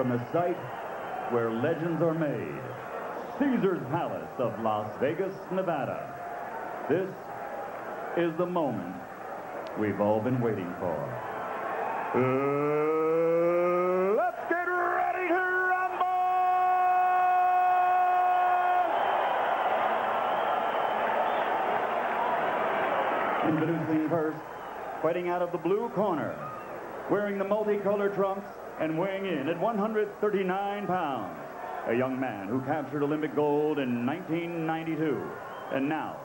from the site where legends are made, Caesar's Palace of Las Vegas, Nevada. This is the moment we've all been waiting for. Let's get ready to rumble! Introducing first, fighting out of the blue corner, wearing the multicolored trunks and weighing in at 139 pounds, a young man who captured Olympic gold in 1992 and now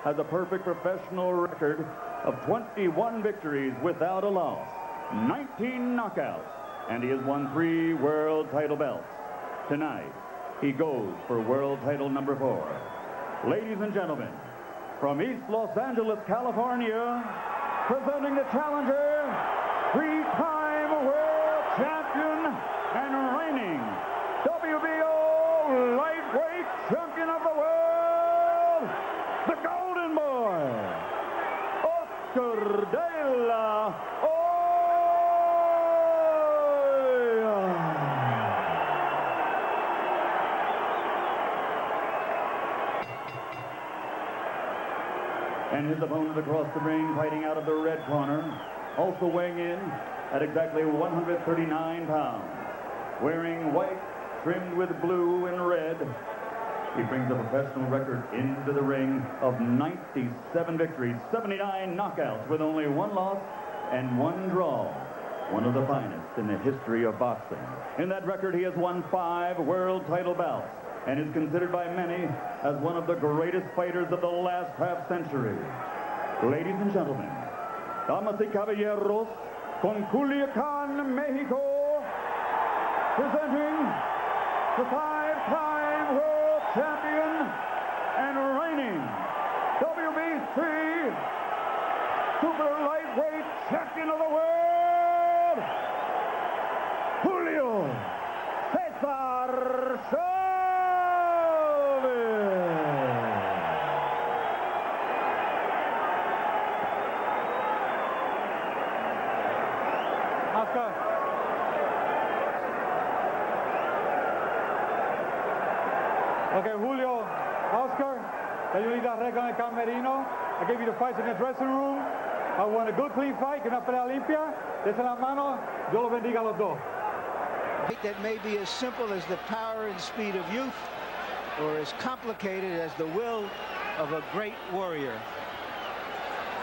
has a perfect professional record of 21 victories without a loss, 19 knockouts, and he has won 3 world title belts. Tonight, he goes for world title number 4. Ladies and gentlemen, from East Los Angeles, California, presenting the challenger, 3-time world champion and reigning WBO lightweight champion of the world, the Golden Boy, Oscar de la Hoya. And his opponent across the ring, fighting out of the red corner, also weighing in at exactly 139 pounds, wearing white trimmed with blue and red. He brings a professional record into the ring of 97 victories, 79 knockouts with only 1 loss and 1 draw. One of the finest in the history of boxing. In that record, he has won 5 world title bouts and is considered by many as one of the greatest fighters of the last half-century. Ladies and gentlemen, damas y caballeros, con Culiacán, Mexico, presenting the 5-time world champion and reigning WBC super lightweight champion of the world, Julio Cesar Chávez. Okay, Julio, Oscar, can you leave that record on el camerino? I gave you the fights in the dressing room. I won a good, clean fight, que una pelea limpia. Dese la mano, Dios los bendiga a los dos. That may be as simple as the power and speed of youth, or as complicated as the will of a great warrior.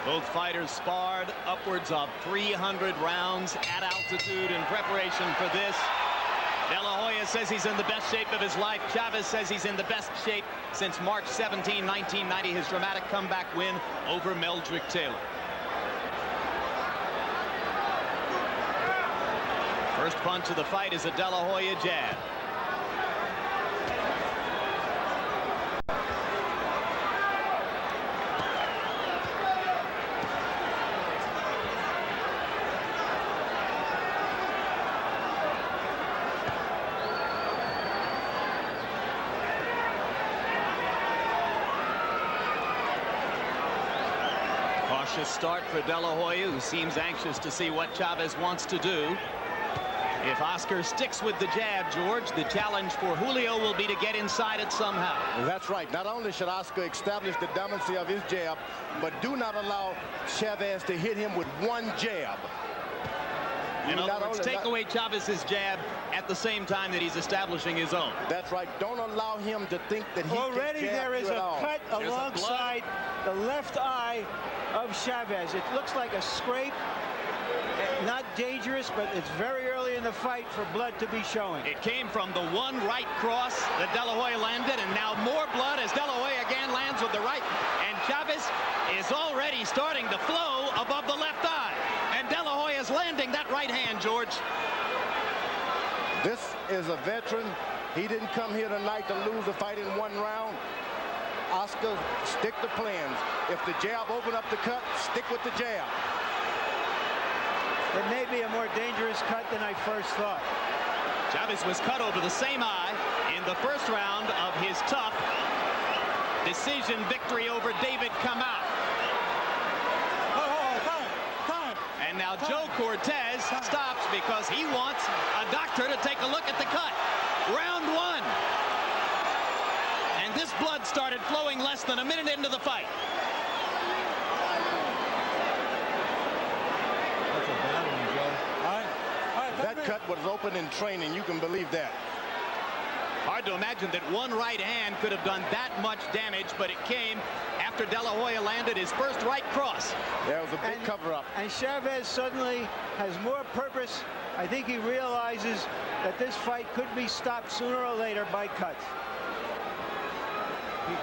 Both fighters sparred upwards of 300 rounds at altitude in preparation for this. De La Hoya says he's in the best shape of his life. Chavez says he's in the best shape since March 17, 1990, his dramatic comeback win over Meldrick Taylor. First punch of the fight is a De La Hoya jab. Cautious start for De La Hoya, who seems anxious to see what Chavez wants to do. If Oscar sticks with the jab, George, the challenge for Julio will be to get inside it somehow. That's right. Not only should Oscar establish the dominancy of his jab, but do not allow Chavez to hit him with one jab. In other words, take away Chavez's jab at the same time that he's establishing his own. That's right. Don't allow him to think that he already can jab there is you a at all. cut alongside the left eye of Chavez. It looks like a scrape. Not dangerous, but it's very early in the fight for blood to be showing. It came from the one right cross that De La Hoya landed, and now more blood as De La Hoya again lands with the right. And Chavez is already starting to flow above the left eye. And De La Hoya is landing that right hand, George. This is a veteran. He didn't come here tonight to lose the fight in 1 round. Oscar, stick to plans. If the jab open up the cut, stick with the jab. It may be a more dangerous cut than I first thought. Chavez was cut over the same eye in the first round of his tough decision victory over David Kamau. Time. And now Now Joe Cortez stops because he wants a doctor to take a look at the cut. Round one. And this blood started flowing less than a minute into the fight. That's a bad one, Joe. All right, That cut was open in training. You can believe that. Hard to imagine that one right hand could have done that much damage, but it came after De La Hoya landed his first right cross. That was a big cover-up. And Chavez suddenly has more purpose. I think he realizes that this fight could be stopped sooner or later by cuts.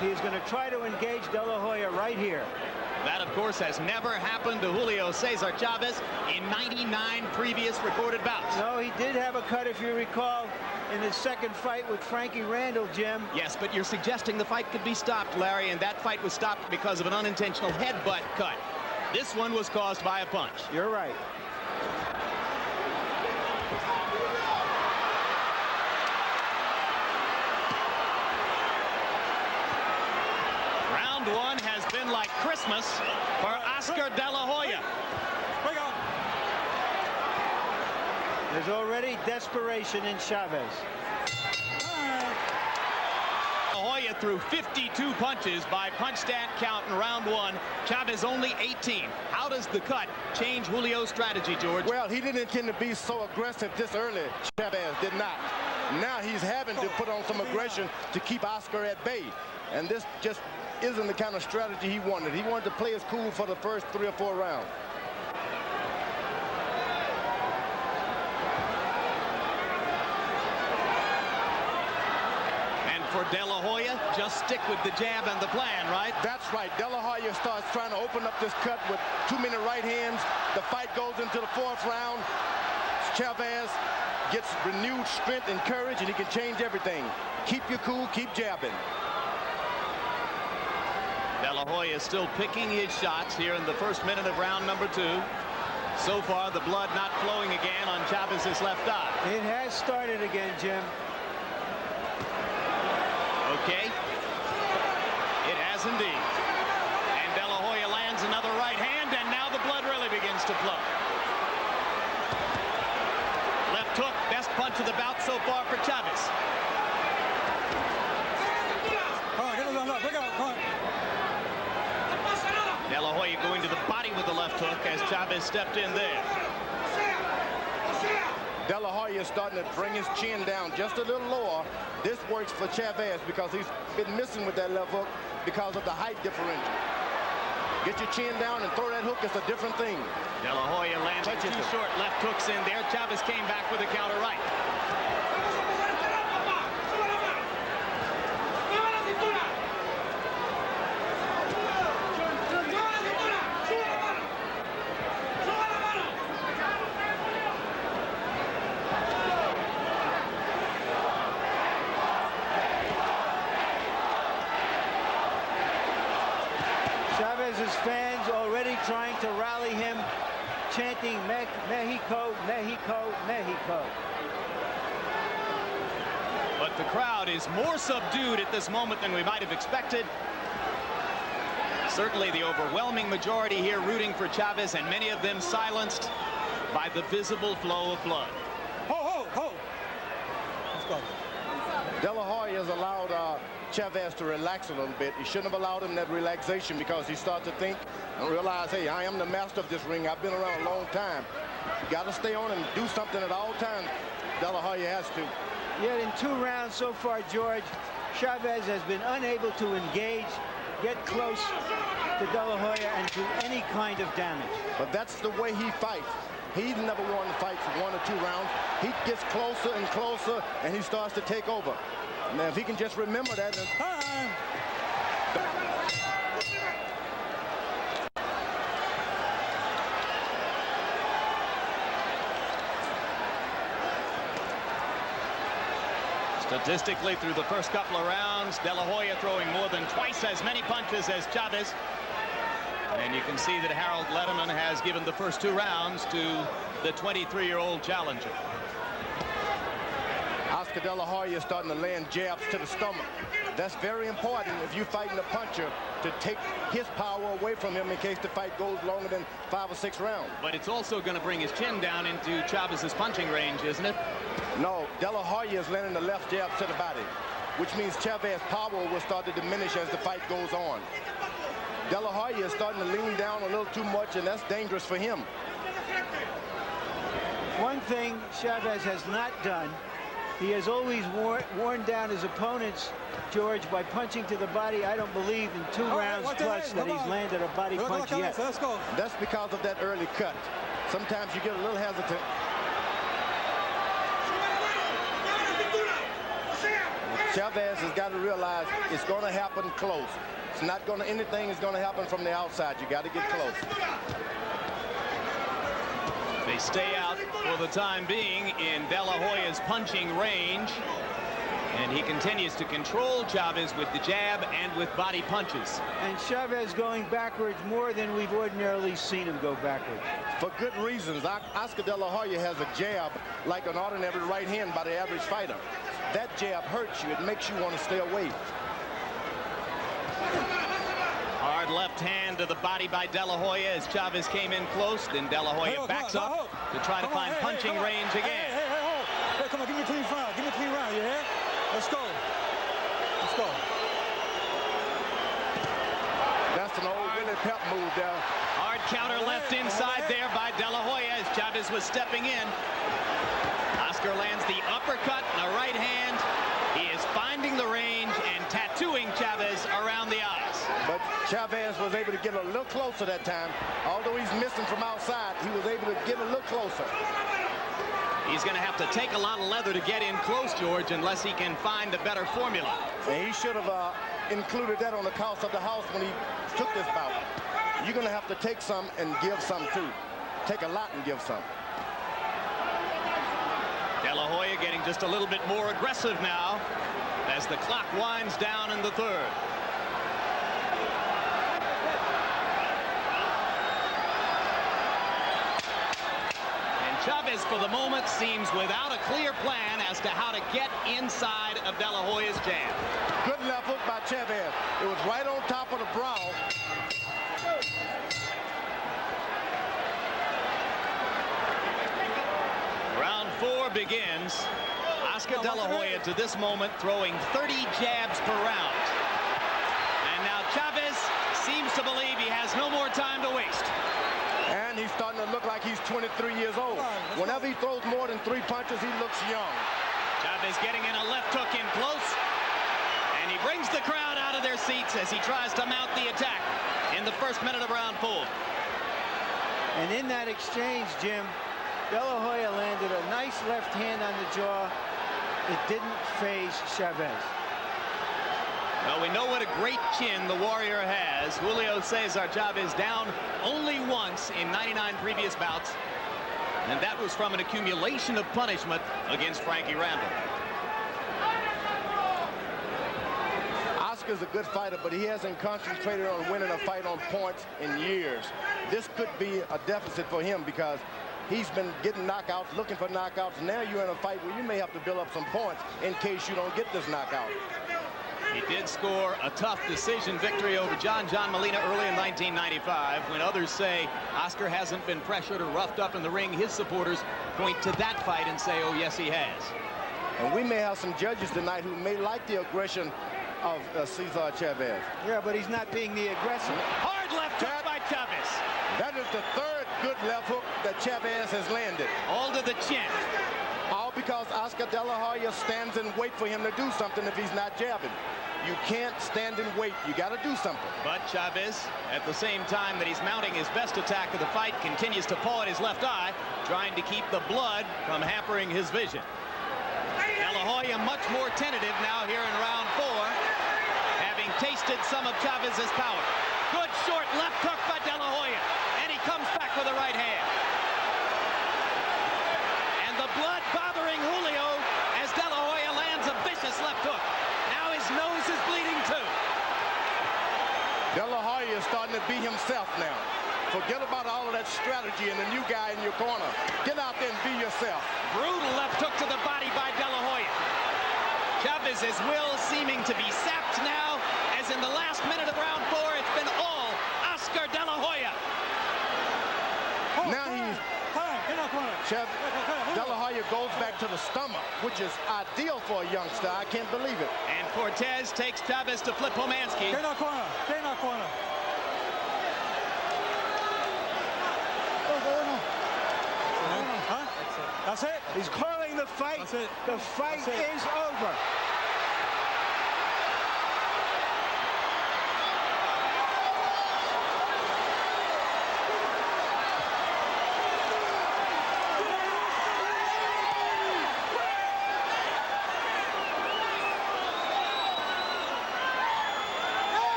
He's going to try to engage De La Hoya right here. That, of course, has never happened to Julio Cesar Chávez in 99 previous recorded bouts. No, he did have a cut, if you recall, in his second fight with Frankie Randall, Jim. Yes, but you're suggesting the fight could be stopped, Larry, and that fight was stopped because of an unintentional headbutt cut. This one was caused by a punch. You're right. Round one has been like Christmas for Oscar De La Hoya. There's already desperation in Chavez. Hoya threw 52 punches by punch stat count in round one. Chavez only 18. How does the cut change Julio's strategy, George? Well, he didn't intend to be so aggressive this early. Chavez did not. Now he's having to put on some aggression to keep Oscar at bay. And this just isn't the kind of strategy he wanted. He wanted to play his cool for the first 3 or 4 rounds. For De La Hoya, just stick with the jab and the plan, right? That's right. De La Hoya starts trying to open up this cut with too many right hands. The fight goes into the 4th round. Chavez gets renewed strength and courage, and he can change everything. Keep your cool, keep jabbing. De La Hoya is still picking his shots here in the first minute of round number 2. So far, the blood not flowing again on Chavez's left eye. It has started again, Jim. Okay. It has indeed. And De La Hoya lands another right hand, and now the blood really begins to flow. Left hook, best punch of the bout so far for Chavez. De La Hoya going to the body with the left hook as Chavez stepped in there. De La Hoya is starting to bring his chin down just a little lower. This works for Chavez because he's been missing with that left hook because of the height differential. Get your chin down and throw that hook. It's a different thing. De La Hoya landing 2 short left hooks in there. Chavez came back with a counter right. Chavez's fans already trying to rally him, chanting Mexico, Mexico, Mexico. But the crowd is more subdued at this moment than we might have expected. Certainly the overwhelming majority here rooting for Chavez, and many of them silenced by the visible flow of blood. Ho! Let's go. De La Hoya has allowed Chavez to relax a little bit. He shouldn't have allowed him that relaxation because he started to think and realize, hey, I am the master of this ring. I've been around a long time. You got to stay on and do something at all times. De La Hoya has to. Yet in 2 rounds so far, George, Chavez has been unable to engage, get close to De La Hoya and do any kind of damage. But that's the way he fights. He's never won the fight for 1 or 2 rounds. He gets closer and closer, and he starts to take over. Now, if he can just remember that. Statistically, through the first couple of rounds, De La Hoya throwing more than twice as many punches as Chavez. And you can see that Harold Letterman has given the first 2 rounds to the 23-year-old challenger. Oscar De La Hoya is starting to land jabs to the stomach. That's very important if you're fighting a puncher, to take his power away from him in case the fight goes longer than 5 or 6 rounds. But it's also going to bring his chin down into Chavez's punching range, isn't it? No, De La Hoya is landing the left jab to the body, which means Chavez's power will start to diminish as the fight goes on. De La Hoya is starting to lean down a little too much, and that's dangerous for him. One thing Chavez has not done, he has always worn down his opponents, George, by punching to the body. I don't believe in 2 rounds plus that he's landed a body punch yet. Let's go. That's because of that early cut. Sometimes you get a little hesitant. Chavez has got to realize it's going to happen close. It's not going to, anything is going to happen from the outside. You got to get close. They stay out for the time being in De La Hoya's punching range. And he continues to control Chavez with the jab and with body punches. And Chavez going backwards more than we've ordinarily seen him go backwards. For good reasons. Oscar De La Hoya has a jab like an ordinary right hand by the average fighter. That jab hurts you. It makes you want to stay away. Hard left hand to the body by De La Hoya as Chavez came in close. Then De La Hoya backs up to try to find punching range again. Hey, come on, give me a clean round. Give me a clean round, you hear? Let's go. Let's go. That's an old Willie Pep move there. Hard counter left inside there by De La Hoya as Chavez was stepping in. Oscar lands the uppercut and a right hand. He is finding the range and tattooing Chavez around the eyes. But Chavez was able to get a little closer that time. Although he's missing from outside, he was able to get a little closer. He's going to have to take a lot of leather to get in close, George, unless he can find a better formula. And he should have included that on the cost of the house when he took this bout. You're going to have to take some and give some too. Take a lot and give some. De La Hoya getting just a little bit more aggressive now as the clock winds down in the 3rd. Chavez, for the moment, seems without a clear plan as to how to get inside of De La Hoya's jab. Good left hook by Chavez. It was right on top of the brow. Round 4 begins. Oscar De La Hoya to this moment throwing 30 jabs per round. And now Chavez seems to believe he has no more time to waste. And he's starting to look like he's 23 years old. Whenever he throws more than 3 punches, he looks young. Chavez getting in a left hook in close. And he brings the crowd out of their seats as he tries to mount the attack in the 1st minute of round 4. And in that exchange, Jim, De La Hoya landed a nice left hand on the jaw. It didn't phase Chavez. Well, we know what a great chin the Warrior has. Julio Cesar Chávez down only once in 99 previous bouts. And that was from an accumulation of punishment against Frankie Randall. Oscar's a good fighter, but he hasn't concentrated on winning a fight on points in years. This could be a deficit for him because he's been getting knockouts, looking for knockouts. Now you're in a fight where you may have to build up some points in case you don't get this knockout. He did score a tough decision victory over John Molina early in 1995. When others say Oscar hasn't been pressured or roughed up in the ring, his supporters point to that fight and say, oh, yes, he has. And we may have some judges tonight who may like the aggression of Cesar Chavez. Yeah, but he's not being the aggressor. Hard left hook by Chavez. That is the 3rd good left hook that Chavez has landed. All to the chin. All because Oscar De La Hoya stands and wait for him to do something if he's not jabbing. You can't stand and wait. You got to do something. But Chavez, at the same time that he's mounting his best attack of the fight, continues to paw at his left eye, trying to keep the blood from hampering his vision. De La Hoya much more tentative now here in round 4, having tasted some of Chavez's power. Good short left hook by De La Hoya, and he comes back with a right hand. And the blood bothering Julio as De La Hoya lands a vicious left hook. Now his nose is bleeding too. De La Hoya is starting to be himself now. Forget about all of that strategy and the new guy in your corner. Get out there and be yourself. Brutal left hook to the body by De La Hoya. Chavez, his will seeming to be sapped now, as in the last minute of round 4, it's been all Oscar De La Hoya. Now De La Hoya goes back to the stomach, which is ideal for a youngster. I can't believe it. And Cortez takes Chavez to flip Pomansky. Get in that corner. Get in that corner. That's it. He's calling the fight. The fight is over.